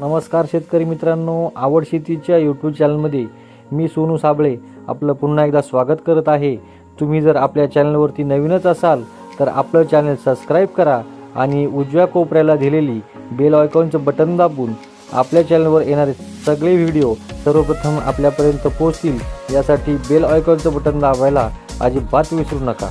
नमस्कार शेतकरी मित्रांनो, आवड शेतीच्या यूट्यूब चॅनलमध्ये मी सोनू साबळे आपलं पुन्हा एकदा स्वागत करत आहे. तुम्ही जर आपल्या चॅनलवरती नवीनच असाल तर आपलं चॅनल सबस्क्राईब करा आणि उजव्या कोपऱ्याला दिलेली बेल आयकॉनचं बटन दाबून आपल्या चॅनलवर येणारे सगळे व्हिडिओ सर्वप्रथम आपल्यापर्यंत पोहोचतील यासाठी बेल आयकॉनचं बटन दाबायला अजिबात विसरू नका.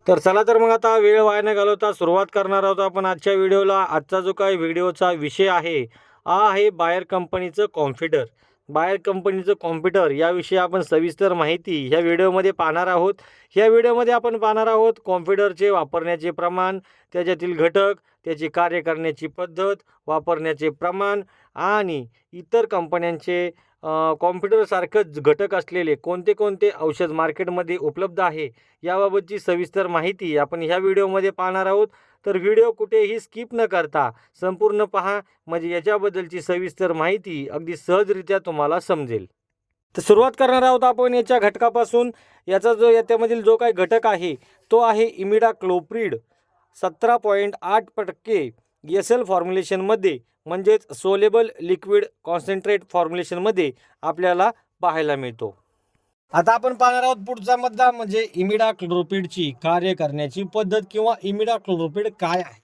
तर चला तर मग आता वेळ वाया न घालवता सुरुवात करणार आहोत आपण आजच्या व्हिडिओला. आजचा जो काही व्हिडिओचा विषय आहे आहे बायर कंपनीचं कॉम्प्युटर. बायर कंपनीचं कॉम्प्युटर याविषयी आपण सविस्तर माहिती ह्या व्हिडिओमध्ये पाहणार आहोत. ह्या व्हिडिओमध्ये आपण पाहणार आहोत कॉम्प्युटरचे वापरण्याचे प्रमाण, त्याच्यातील घटक, त्याची कार्य करण्याची पद्धत, वापरण्याचे प्रमाण आणि इतर कंपन्यांचे कॉम्प्युटरसारखंच घटक असलेले कोणते कोणते औषध मार्केटमध्ये उपलब्ध आहे याबाबतची सविस्तर माहिती आपण ह्या व्हिडिओमध्ये पाहणार आहोत. तर व्हिडिओ कुठेही स्किप न करता संपूर्ण पहा, म्हणजे याच्याबद्दलची सविस्तर माहिती अगदी सहजरित्या तुम्हाला समजेल. तर सुरुवात करणार आहोत आपण याच्या घटकापासून. याचा जो याच्यामधील जो काही घटक आहे तो आहे इमिडाक्लोप्रिड. 17.8% SL फॉर्म्युलेशनमध्ये म्हणजेच सोलेबल लिक्विड कॉन्सन्ट्रेट फॉर्म्युलेशनमध्ये आपल्याला पाहायला मिळतो. आता आपण पाहणार आहोत पुढचा मुद्दा म्हणजे इमिडाक्लोप्रिडची कार्य करण्याची पद्धत किंवा इमिडाक्लोप्रिड काय आहे.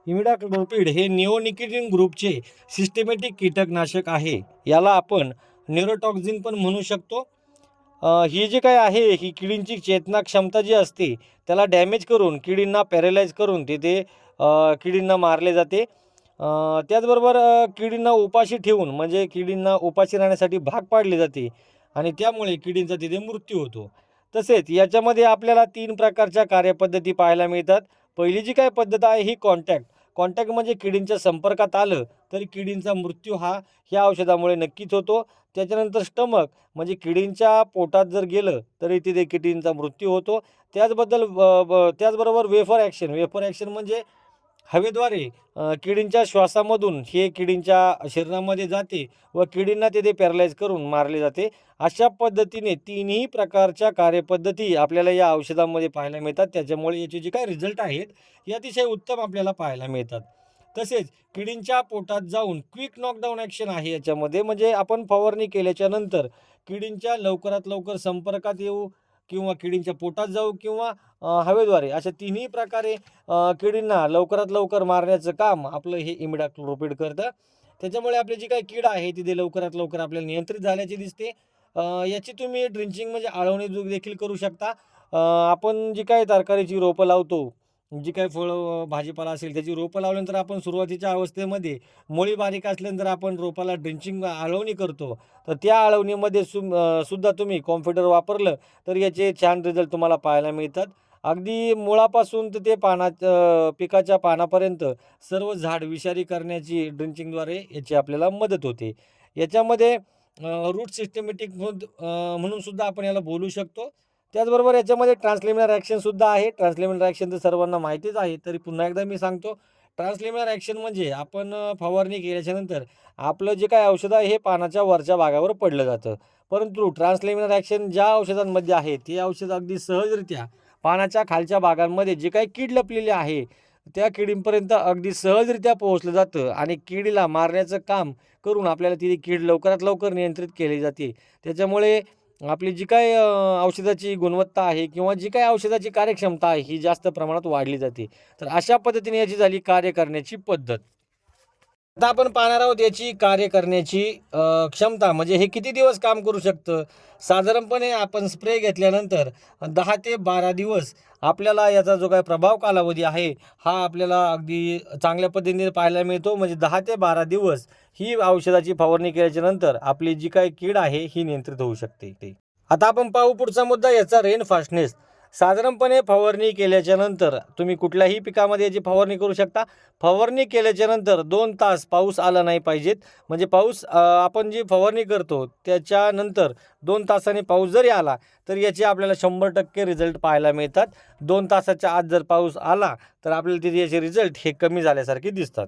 इमिडाक्लोप्रिड हे निओनिकोटीन ग्रुपचे सिस्टमॅटिक कीटकनाशक आहे. याला आपण न्यूरोटॉक्झिन पण म्हणू शकतो. ही जी काय आहे ही किडींची चेतना क्षमता जी असते त्याला डॅमेज करून किडींना पॅरालाइज करून तिथे किडींना मारले जाते. त्याचबरोबर किडींना उपाशी ठेवून म्हणजे किडींना उपाशी राहण्यासाठी भाग पाडले जाते आणि त्यामुळे किडींचा तिथे मृत्यू होतो. तसेच याच्यामध्ये आपल्याला 3 प्रकारच्या कार्यपद्धती पाहायला मिळतात. पहिली जी काय पद्धत आहे ही कॉन्टॅक्ट म्हणजे किडींच्या संपर्कात आलं तरी किडींचा मृत्यू हा ह्या औषधामुळे नक्कीच होतो. त्याच्यानंतर स्टमक म्हणजे किडींच्या पोटात जर गेलं तरी तिथे किडींचा मृत्यू होतो. त्याचबरोबर वेफर ॲक्शन म्हणजे हवेद्वारे किडींच्या श्वासामधून हे किडींच्या शरीरामध्ये जाते व किडींना तिथे पॅरालाइज करून मारले जाते. अशा पद्धतीने 3ही प्रकारच्या कार्यपद्धती आपल्याला या औषधामध्ये पाहायला मिळतात. त्याच्यामुळे याचे जे काही रिझल्ट आहेत हे अतिशय उत्तम आपल्याला पाहायला मिळतात. तसेच किडींच्या पोटात जाऊन क्विक नॉकडाऊन ॲक्शन आहे याच्यामध्ये, म्हणजे आपण फवारणी केल्याच्या नंतर किडींच्या लवकरात लवकर संपर्कात येऊ किंवा किडींच्या पोटात जाऊ किंवा हवेद्वारे अशा 3ही प्रकारे किडींना लवकरात लवकर मारण्याचं काम आपलं हे इमिडाक्लोप्रिड करतं. त्याच्यामुळे आपली जी काही कीड आहे तिथे लवकरात लवकर आपल्याला नियंत्रित झाल्याची दिसते. याची तुम्ही ड्रिंचिंग म्हणजे आळवणी देखील करू शकता. आपण जी काही तरकारीची रोपं लावतो, जी काही फळं भाजीपाला असेल त्याची रोपं लावल्यानंतर आपण सुरुवातीच्या अवस्थेमध्ये मुळी बारीक असल्यानंतर आपण रोपाला ड्रिंचिंग आळवणी करतो. तर त्या आळवणीमध्ये सुद्धा तुम्ही कॉम्प्युटर वापरलं तर याचे छान रिझल्ट तुम्हाला पाहायला मिळतात. अगदी मुळापासून तर ते पिकाच्या पानापर्यंत सर्व झाड विषारी करण्याची ड्रिंचिंगद्वारे याची आपल्याला मदत होते. याच्यामध्ये रूट सिस्टमॅटिक म्हणून सुद्धा आपण याला बोलू शकतो. त्याचबरोबर याच्यामध्ये ट्रान्सलेमिनर ॲक्शनसुद्धा आहे. ट्रान्सलेमिनर ॲक्शन तर सर्वांना माहितीच आहे, तरी पुन्हा एकदा मी सांगतो. ट्रान्सलेमिनर ॲक्शन म्हणजे आपण फवारणी केल्याच्यानंतर आपलं जे काही औषध आहे हे पानाच्या वरच्या भागावर पडलं जातं. परंतु ट्रान्सलेमिनर ॲक्शन ज्या औषधांमध्ये आहे ते औषध अगदी सहजरित्या पानाच्या खालच्या भागांमध्ये जे काही कीड लपलेली आहे त्या किडींपर्यंत अगदी सहजरित्या पोहोचलं जातं आणि किडीला मारण्याचं काम करून आपल्याला ती कीड लवकरात लवकर नियंत्रित केली जाते. त्याच्यामुळे आपली जी काही औषधाची गुणवत्ता आहे किंवा जी काही औषधाची कार्यक्षमता आहे ही जास्त प्रमाणात वाढली जाते. तर अशा पद्धतीने याची झाली कार्य करण्याची पद्धत. आता आपण पाहणार आहोत याची कार्य करण्याची क्षमता, म्हणजे हे किती दिवस काम करू शकतं. साधारणपणे आपण स्प्रे घेतल्यानंतर 10 ते 12 दिवस आपल्याला याचा जो काही प्रभाव कालावधी आहे हा आपल्याला अगदी चांगल्या पद्धतीने पाहायला मिळतो. म्हणजे 10 ते 12 दिवस ही औषधाची फवारणी केल्याच्या नंतर आपली जी काही कीड आहे ही नियंत्रित होऊ शकते. आता आपण पाहू पुढचा मुद्दा याचा रेन फास्टनेस. साधारणपणे फवारणी केल्याच्या नंतर तुम्ही कुठल्याही पिकामध्ये याची फवारणी करू शकता. फवारणी केल्याच्या नंतर 2 तास पाऊस आला नाही पाहिजेत. म्हणजे पाऊस आपण जी फवारणी करतो त्याच्यानंतर 2 तासांनी पाऊस जरी आला तर याचे आपल्याला 100% रिझल्ट पाहायला मिळतात. 2 तासाच्या आत जर पाऊस आला तर आपल्याला तिथे याचे रिझल्ट हे कमी झाल्यासारखे दिसतात.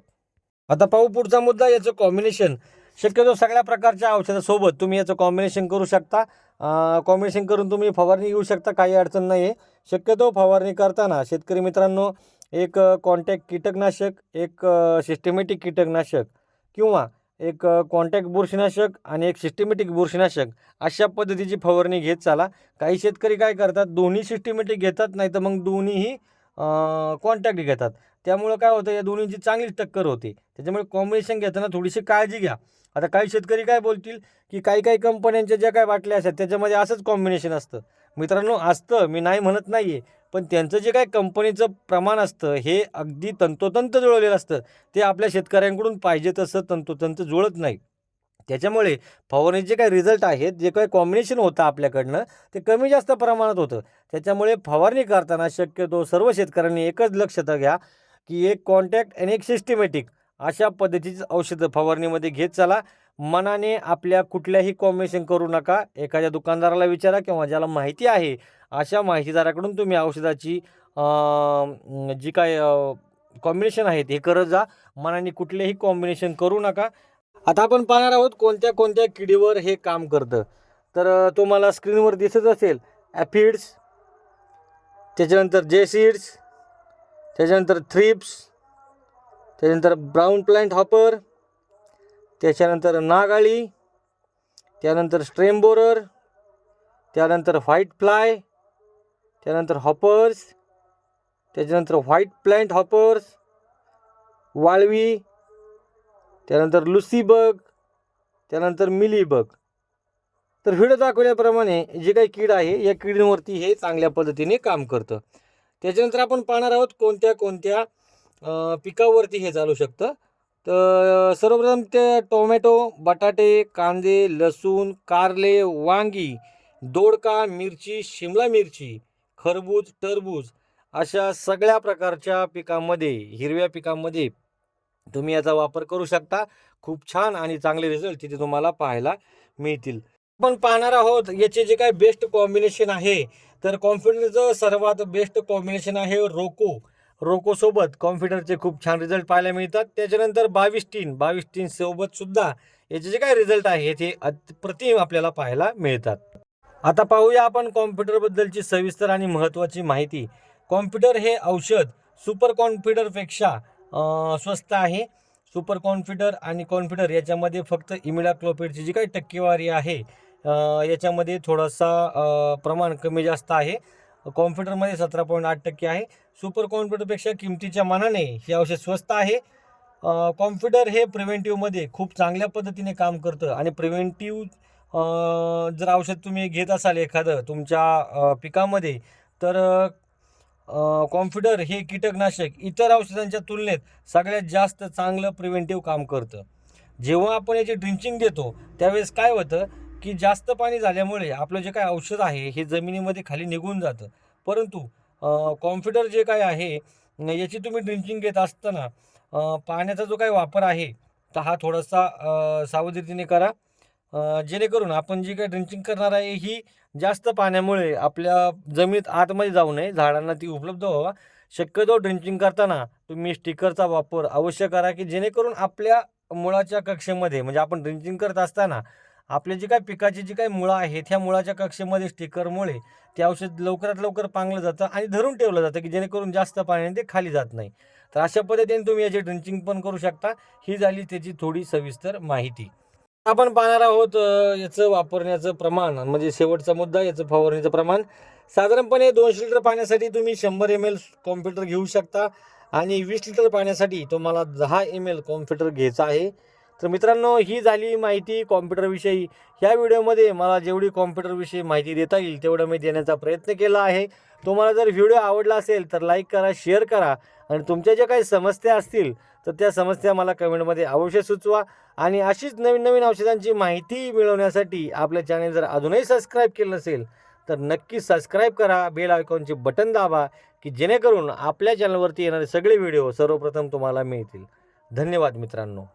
आता पाहू पुढचा मुद्दा याचं कॉम्बिनेशन. शक्यतो सगळ्या प्रकारच्या औषधासोबत तुम्ही याचं कॉम्बिनेशन करू शकता. कॉम्बिनेशन करून तुम्ही फवारणी घेऊ शकता, काही अडचण नाही आहे. शक्यतो फवारणी करताना शेतकरी मित्रांनो एक कॉन्टॅक्ट कीटकनाशक, एक सिस्टमॅटिक कीटकनाशक किंवा एक कॉन्टॅक्ट बुरशीनाशक आणि एक सिस्टमॅटिक बुरशीनाशक अशा पद्धतीची फवारणी घेत चाला. काही शेतकरी काय करतात, दोन्ही सिस्टमॅटिक घेतात, नाही तर मग दोन्हीही कॉन्टॅक्ट घेतात. त्यामुळं काय होतं, या दोन्हींची चांगलीच टक्कर होते. त्याच्यामुळे कॉम्बिनेशन घेताना थोडीशी काळजी घ्या. आता काही शेतकरी काय बोलतील, की काही कंपन्यांच्या ज्या काय बाटल्या असतात त्याच्यामध्ये असंच कॉम्बिनेशन असतं. मित्रांनो, असतं, मी नाही म्हणत नाही आहे, पण त्यांचं जे काय कंपनीचं प्रमाण असतं हे अगदी तंतोतंत जुळवलेलं असतं. ते आपल्या शेतकऱ्यांकडून पाहिजे तसं तंतोतंत जुळत नाही. त्याच्यामुळे फवारणीचे जे काही रिझल्ट आहेत, जे काही कॉम्बिनेशन होतं आपल्याकडनं, ते कमी जास्त प्रमाणात होतं. त्याच्यामुळे फवारणी करताना शक्यतो सर्व शेतकऱ्यांनी एकच लक्षात घ्या, की एक कॉन्टॅक्ट आणि एक सिस्टमॅटिक अशा पद्धतीची औषधं फवारणीमध्ये घेत चला. मनाने आपल्या कुठल्याही कॉम्बिनेशन करू नका. एखाद्या दुकानदाराला विचारा किंवा ज्याला माहिती आहे अशा माहितीदाराकडून तुम्ही औषधाची जी काय कॉम्बिनेशन आहेत हे करत जा. मनाने कुठलेही कॉम्बिनेशन करू नका. आता आपण पाहणार आहोत कोणत्या कोणत्या किडीवर हे काम करतं. तर तुम्हाला स्क्रीनवर दिसत असेल ॲफिड्स, त्याच्यानंतर जेसिड्स, त्याच्यानंतर थ्रिप्स, त्याच्यानंतर ब्राऊन प्लांट हॉपर, त्याच्यानंतर नागाळी, त्यानंतर स्ट्रेम बोरर, त्यानंतर व्हाईट फ्लाय, त्यानंतर हॉपर्स, त्याच्यानंतर व्हाईट प्लांट हॉपर्स, वाळवी, त्यानंतर लुसीबग, त्यानंतर मिलीबग. तर व्हिडिओ दाखवल्याप्रमाणे जे काही कीड आहे या किडींवरती हे चांगल्या पद्धतीने काम करतं. त्याच्यानंतर आपण पाहणार आहोत कोणत्या कोणत्या पिकावरती हे चालू शकतं. तर सर्वप्रथम ते टोमॅटो, बटाटे, कांदे, लसूण, कारले, वांगी, दोडका, मिरची, शिमला मिरची, खरबूज, टरबूज अशा सगळ्या प्रकारच्या पिकांमध्ये, हिरव्या पिकांमध्ये तुम्ही याचा वापर करू शकता. खूप छान आणि चांगले रिझल्ट तिथे तुम्हाला पाहायला मिळतील. आपण पाहणार आहोत याचे जे काही बेस्ट कॉम्बिनेशन आहे. तर कॉन्फिडरचं सर्वात बेस्ट कॉम्बिनेशन आहे रोकोसोबत कॉन्फिडरचे खूप छान रिझल्ट पाहायला मिळतात. त्याच्यानंतर 22 सोबत सुद्धा याचे जे काही रिझल्ट आहे ते अप्रतिम आपल्याला पाहायला मिळतात. आता पाहूया आपण कॉम्प्युटरबद्दलची सविस्तर आणि महत्त्वाची माहिती. कॉम्प्युटर हे औषध सुपर कॉन्फिडरपेक्षा स्वस्त आहे. सुपर कॉन्फिडर आणि कॉन्फिडर याच्यामध्ये फक्त इमिडाक्लोपिडची जी काही टक्केवारी आहे याच्यामध्ये थोडासा प्रमाण कमी जास्त आहे. कॉन्फिडरमध्ये 17.8% आहे. सुपर कॉन्फिडरपेक्षा किमतीच्या मानाने हे औषध स्वस्त आहे. कॉन्फिडर हे प्रिव्हेंटिव्हमध्ये खूप चांगल्या पद्धतीने काम करतं आणि प्रिव्हेंटिव्ह जर औषध तुम्ही घेत असाल एखादं तुमच्या पिकामध्ये, तर कॉन्फिडर हे कीटकनाशक इतर औषधांच्या तुलनेत सगळ्यात जास्त चांगलं प्रिव्हेंटिव्ह काम करतं. जेव्हा आपण याची ड्रिंचिंग देतो त्यावेळेस काय होतं, की जास्त पाणी झाल्यामुळे आपलं जे काय औषध आहे हे जमिनीमध्ये खाली निघून जातं. परंतु कॉन्फिडर जे काय आहे याची तुम्ही ड्रिंचिंग घेत असताना पाण्याचा जो काही वापर आहे तर हा थोडासा सावधगिरीने करा. जेणेकरून आपण जी काही ड्रिंचिंग करणार आहे ही जास्त पाण्यामुळे आपल्या जमिनीत आतमध्ये जाऊ नये, झाडांना ती उपलब्ध व्हावा. शक्यतो ड्रिंचिंग करताना तुम्ही स्टिकरचा वापर अवश्य करा, की जेणेकरून आपल्या मुळाच्या कक्षेमध्ये, म्हणजे आपण ड्रिंचिंग करत असताना आपले जी काही पिकाची जी काही मुळं आहेत ह्या मुळाच्या कक्षेमध्ये स्टिकरमुळे ते औषध लवकरात लवकर पांगलं जातं आणि धरून ठेवलं जातं, की जेणेकरून जास्त पाण्याने ते खाली जात नाही. तर अशा पद्धतीने तुम्ही याची ड्रिंचिंग पण करू शकता. ही झाली त्याची थोडी सविस्तर माहिती. आपण पाहणार आहोत याचं वापरण्याचं प्रमाण, म्हणजे शेवटचा मुद्दा याचं फवारणीचं प्रमाण. साधारणपणे 200 लिटर पाण्यासाठी तुम्ही 100 ml कॉम्प्युटर घेऊ शकता आणि 20 लिटर पाण्यासाठी तुम्हाला 10 ml कॉम्प्युटर घ्यायचा आहे. तर मित्रांनो, ही झाली माहिती कॉम्प्युटरविषयी. ह्या व्हिडिओमध्ये मला जेवढी कॉम्प्युटरविषयी माहिती देता येईल तेवढं मी देण्याचा प्रयत्न केला आहे. तुम्हाला जर व्हिडिओ आवडला असेल तर लाईक करा, शेअर करा आणि तुमच्या ज्या काही समस्या असतील तर त्या समस्या मला कमेंटमध्ये अवश्य सुचवा. आणि अशीच नवीन नवीन औषधांची माहिती मिळवण्यासाठी आपल्या चॅनल जर अजूनही सबस्क्राईब केलं नसेल तर नक्की सबस्क्राईब करा. बेल आयकॉनचे बटन दाबा, की जेणेकरून आपल्या चॅनलवरती येणारे सगळे व्हिडिओ सर्वप्रथम तुम्हाला मिळतील. धन्यवाद मित्रांनो.